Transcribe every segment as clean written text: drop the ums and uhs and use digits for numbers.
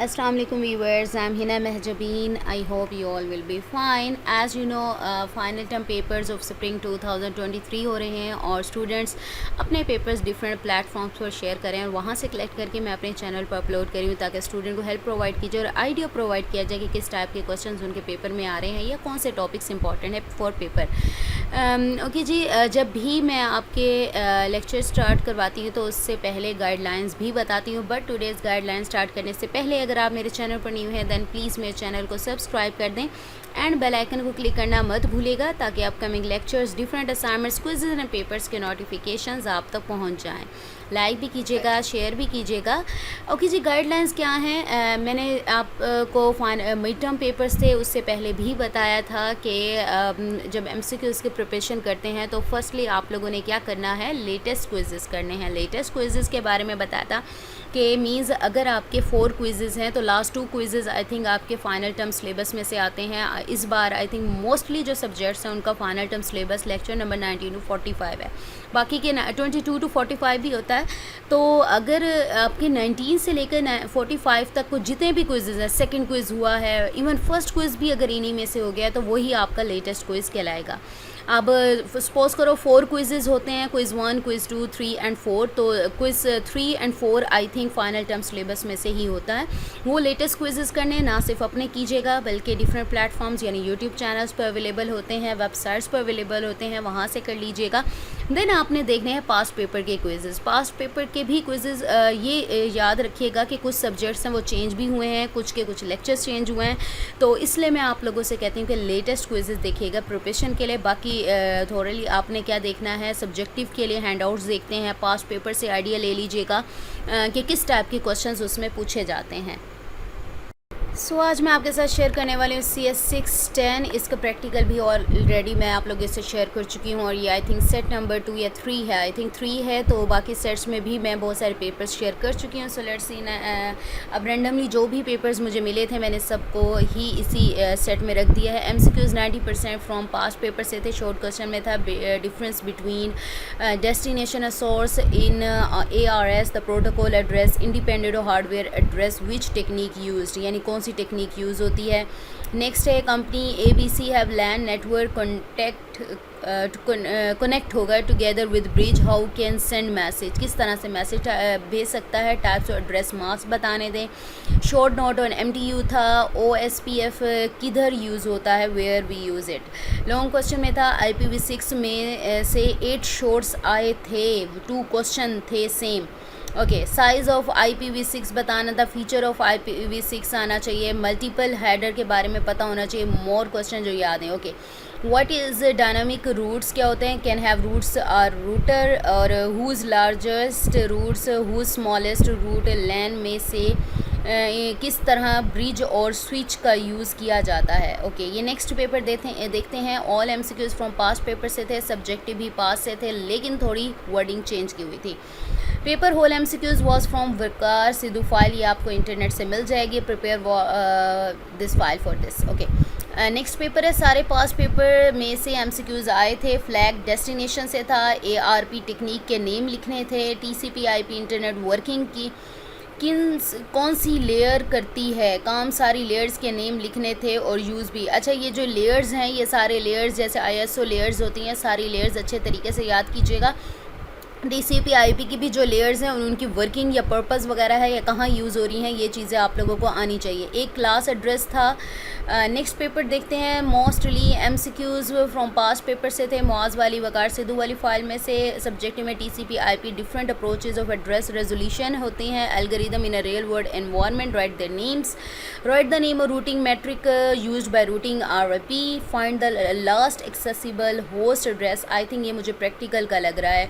Assalamu alaikum viewers, I'm Hina Mehjabeen. I hope you all will be fine. As you know, final term papers of spring 2023 हो रहे हैं और students अपने papers different platforms पर share करें और वहाँ से कलेक्ट करके मैं अपने चैनल पर अपलोड करी हूँ ताकि स्टूडेंट को हेल्प प्रोवाइड कीजिए और आइडिया प्रोवाइड किया जाए कि किस टाइप के क्वेश्चंस उनके पेपर में आ रहे हैं या कौन से टॉपिक्स इंपॉर्टेंट है फॉर पेपर। ओके जी, जब भी मैं आपके लेक्चर स्टार्ट करवाती हूँ तो उससे पहले गाइडलाइंस भी बताती हूँ, बट टुडेज़ गाइडलाइन स्टार्ट करने से पहले अगर आप मेरे चैनल पर न्यू हैं देन प्लीज़ मेरे चैनल को सब्सक्राइब कर दें एंड बेल आइकन को क्लिक करना मत भूलिएगा ताकि upcoming lectures, different assignments, quizzes and papers के नोटिफिकेशंस आप तक पहुंच जाएं। लाइक भी कीजिएगा, शेयर भी कीजिएगा। ओके जी, गाइडलाइंस क्या हैं? मैंने आपको मिड टर्म पेपर्स थे उससे पहले भी बताया था कि जब एमसीक्यूज़ की प्रिपरेशन करते हैं तो फर्स्टली आप लोगों ने क्या करना है, लेटेस्ट क्विज़ेस करने हैं। लेटेस्ट क्विज़ेस के बारे में बताया था कि मीन्स अगर आपके 4 क्विज़ेस हैं तो लास्ट 2 क्विज़ेस आई थिंक आपके फ़ाइनल टर्म सिलेबस में से आते हैं। इस बार आई थिंक मोस्टली जो सब्जेक्ट्स हैं उनका final term syllabus lecture number 19 to 45 है, बाकी के 22 to 45 भी होता है। तो अगर आपके 19 से लेकर 45 तक को जितने भी क्विज़ेस हैं, सेकंड क्विज़ हुआ है, इवन फर्स्ट क्विज़ भी अगर इन्हीं में से हो गया तो वही आपका लेटेस्ट क्विज़ कहलाएगा। अब सपोज़ करो 4 क्विज़ेस होते हैं, क्विज़ 1, क्विज़ 2, 3 एंड 4, तो quiz 3 and 4 I think final term syllabus में से ही होता है। वो लेटेस्ट क्विज़ेस करने ना सिर्फ अपने कीजिएगा बल्कि डिफरेंट प्लेटफॉर्म्स यानी यूट्यूब चैनल्स पर अवेलेबल होते हैं, वेबसाइट्स पर अवेलेबल होते हैं, वहाँ से कर लीजिएगा। देन आपने देखने हैं पास्ट पेपर के क्विज़ेस। पास्ट पेपर के भी क्विज़ेस ये याद रखिएगा कि कुछ सब्जेक्ट्स हैं वो चेंज भी हुए हैं, कुछ के कुछ लेक्चर्स चेंज हुए हैं, तो इसलिए मैं आप लोगों से कहती हूँ कि लेटेस्ट क्विज़ेस देखिएगा प्रिपरेशन के लिए। बाकी थोड़ली आपने क्या देखना है, सब्जेक्टिव के लिए हैंडआउट्स देखते हैं, पास्ट पेपर से आइडिया ले लीजिएगा कि किस टाइप के क्वेश्चंस उसमें पूछे जाते हैं। आज मैं आपके साथ शेयर करने वाली हूँ CS 610। इसका प्रैक्टिकल भी ऑलरेडी मैं आप लोगों से शेयर कर चुकी हूँ और ये आई थिंक सेट नंबर 2 या 3 है, आई थिंक 3 है, तो बाकी सेट्स में भी मैं बहुत सारे पेपर्स शेयर कर चुकी हूँ। सो लेट्स सी ना, अब रैंडमली जो भी पेपर्स मुझे मिले थे मैंने सबको ही इसी सेट में रख दिया है। MCQs 90% फ्रॉम पास्ट पेपर से थे। शॉर्ट क्वेश्चन में था difference between destination source in ARS, the protocol address, independent hardware address, which technique used, यानी कौन सी टेक्निक यूज़ होती है। नेक्स्ट है company ABC have LAN network connect होगा together with bridge, how can send message, किस तरह से मैसेज भेज सकता है। टाइप्स ऑफ एड्रेस मास्क बताने दें। शॉर्ट नोट ऑन MTU था। OSPF किधर यूज़ होता है, where we use it. Long question में था IPv6 में से 8 शॉर्ट्स आए थे, 2 क्वेश्चन थे same. Okay, size of IPv6 बताना था, फीचर ऑफ IPv6 आना चाहिए, मल्टीपल हेडर के बारे में पता होना चाहिए, मोर क्वेश्चन जो याद हैं। Okay, what is dynamic routes क्या होते हैं, can have routes are router, और whose largest routes, whose smallest route, LAN में से किस तरह ब्रिज और स्विच का यूज़ किया जाता है। ओके, ये नेक्स्ट पेपर देखते हैं। All MCQs from past paper से थे, सब्जेक्टिव भी पास से थे, लेकिन थोड़ी वर्डिंग चेंज की हुई थी। Paper whole MCQs was from Waqar Siddhu file, ये आपको इंटरनेट से मिल जाएगी। Prepare this file for this. Okay, next paper है, सारे पास पेपर में से MCQs आए थे। फ्लैग डेस्टिनेशन से था, ARP टेक्निक के नेम लिखने थे, TCP/IP इंटरनेट वर्किंग की कौन सी लेयर करती है, काम सारी लेयर्स के नेम लिखने थे और यूज़ भी। अच्छा, ये जो लेयर्स हैं ये सारे लेयर्स जैसे ISO लेयर्स होती हैं, सारी लेयर्स अच्छे तरीके से याद कीजिएगा। TCP/IP की भी जो लेयर्स हैं उनकी वर्किंग या पर्पस वगैरह है या कहाँ यूज़ हो रही हैं, ये चीज़ें आप लोगों को आनी चाहिए। एक क्लास एड्रेस था। नेक्स्ट पेपर देखते हैं। Mostly MCQs from past paper से थे, मुआज़ वाली, वकार सिद्धू वाली फाइल में से। सब्जेक्ट में TCP/IP different approaches of address resolution होती हैं। Algorithm in a real world environment, write the names, write the name और routing metric used by routing RIP, find the last accessible host address. I think ये मुझे practical का लग रहा है,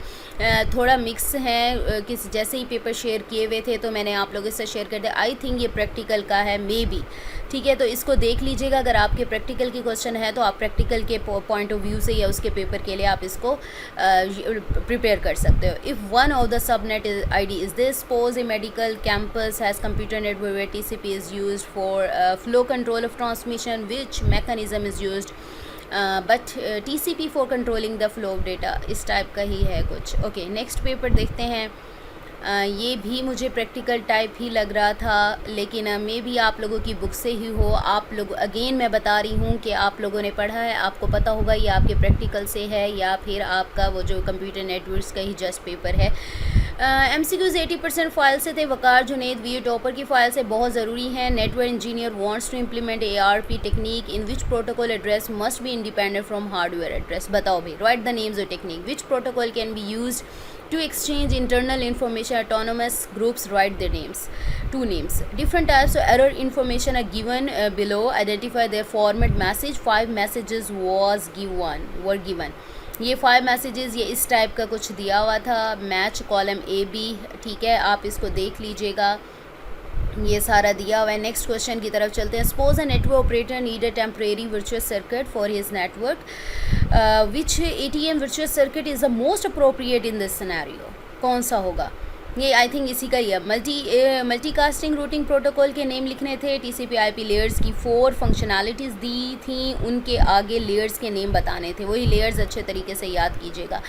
थोड़ा मिक्स है, किस जैसे ही पेपर शेयर किए हुए थे तो मैंने आप लोगों से शेयर कर दिया। आई थिंक ये प्रैक्टिकल का है, मे बी, ठीक है, तो इसको देख लीजिएगा। अगर आपके प्रैक्टिकल की क्वेश्चन है तो आप प्रैक्टिकल के पॉइंट ऑफ व्यू से या उसके पेपर के लिए आप इसको प्रिपेयर कर सकते हो। If one of the subnet ID is this, suppose a medical campus has computer network where TCP is used for flow control of transmission, which mechanism is used but TCP for controlling the flow of data, इस type का ही है कुछ। Okay, next paper देखते हैं। ये भी मुझे प्रैक्टिकल टाइप ही लग रहा था, लेकिन मे भी आप लोगों की बुक से ही हो। आप लोग, अगेन मैं बता रही हूँ कि आप लोगों ने पढ़ा है, आपको पता होगा ये आपके प्रैक्टिकल से है या फिर आपका वो जो कंप्यूटर नेटवर्क्स का ही जस्ट पेपर है। MCQs 80% फाइल से थे। वकार जुनेद वीडियो टॉपर की फ़ाइल से बहुत ज़रूरी है। Network engineer wants to implement ARP technique in which protocol address must be independent from hardware address. बताओ भाई, write the names of technique which protocol can be use to exchange internal information. Autonomous groups write their names. Two names. Different types of error information are given below. Identify their format. Message 5 messages were given. ये 5 messages ये इस type का कुछ दिया हुआ था। Match column AB, ठीक है, आप इसको देख लीजिएगा, ये सारा दिया हुआ है। नेक्स्ट क्वेश्चन की तरफ चलते हैं। Suppose a network operator need a temporary virtual circuit for his network, which ATM virtual circuit is the most appropriate in this scenario. कौन सा होगा? ये आई थिंक इसी का ही है। मल्टीकास्टिंग रूटिंग प्रोटोकॉल के नेम लिखने थे। TCP/IP लेयर्स की 4 फंक्शनैलिटीज़ दी थी, उनके आगे लेयर्स के नेम बताने थे। वही लेयर्स अच्छे तरीके से याद कीजिएगा।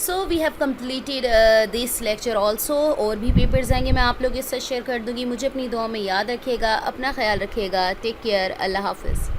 So we have completed this lecture also. और भी पेपर्स आएंगे, मैं आप लोगों के साथ शेयर कर दूँगी। मुझे अपनी दुआ में याद रखिएगा, अपना ख्याल रखिएगा। टेक केयर, अल्लाह हाफिज़।